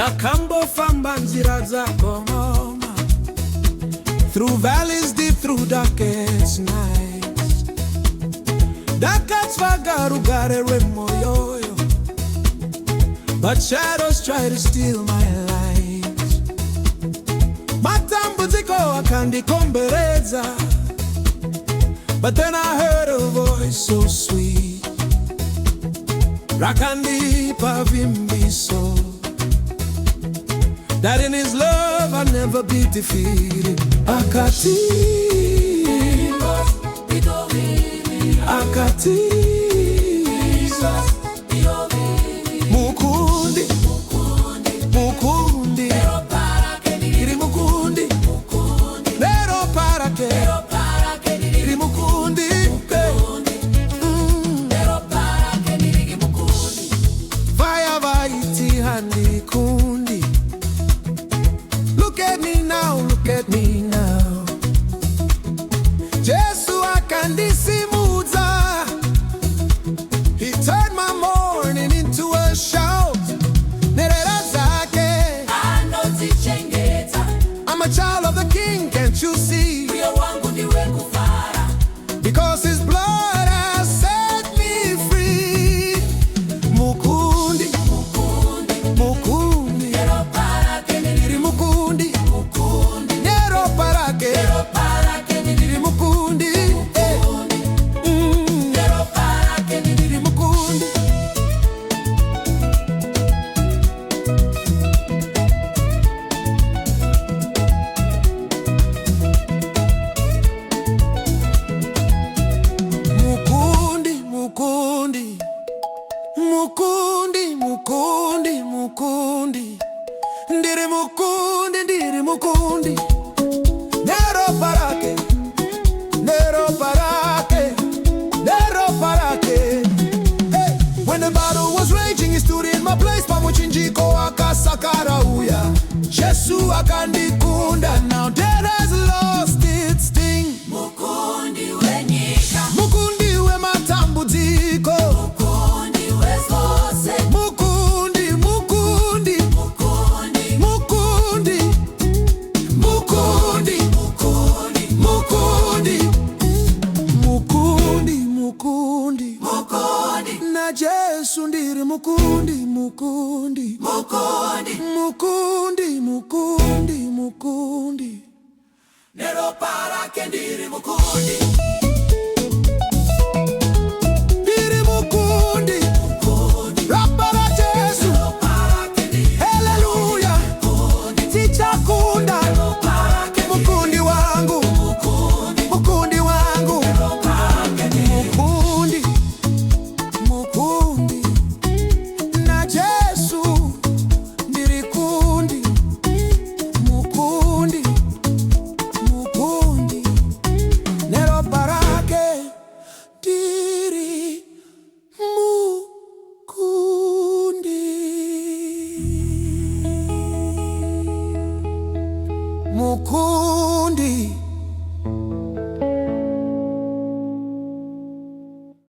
Nakambofamba nzira zako mama, through valleys deep, through darkest nights. Dakatsvaga rugare rwemoyoyo, but shadows try to steal my light. Matambudziko akandikomberedza, but then I heard a voice so sweet, rakandipa vimbiso, that in His love I'll never be defeated. Akati, Akati, Mukundi, Mukundi, Iri Mukundi, Nero Parake, Iri Mukundi, Vaya vaiti handi kundi. Look at me now, look at me now. Jesu akandisimudza. He turned my mourning into a shout. Nerera zake anotichengeta. I'm a child of the King, can't you see? Because His blood has set me free. Mukundi, Mukundi, Mukundi, Iri Mukundi, Nero Parake, Iri Mukundi, Iri Mukundi. Mukundi, Mukundi, Mukundi, Mukundi, Ndiri Mukundi, Ndiri Mukundi, Nero Parake, Nero Parake, Nero Parake. Hey, when the battle was raging, He stood in my place. Pamuchinjiko akasakara uya. Jesu akandikunda. Now death has lost its sting. Mukundi wenyika, Mukundi we matambudziko, Mukundi we zose, Mukundi, Mukundi, Mukundi, Mukundi, Mukundi, Mukundi, Mukundi, Mukundi, Mukundi, na Jesu ndiri Mukundi, Mukundi, Mukundi, Mukundi, Mukundi, Mukundi, Nero Parake ndiri Mukundi. Ndiri Mukundi, Rapara Jesu, haleluya, tichakunda, Mukundi wangu, Mukundi wangu, Mukundi, Mukundi, na Jesu ndiri kundi, Mukundi, Mukundi, Nero Parake ndiri Mukundi, Mukundi.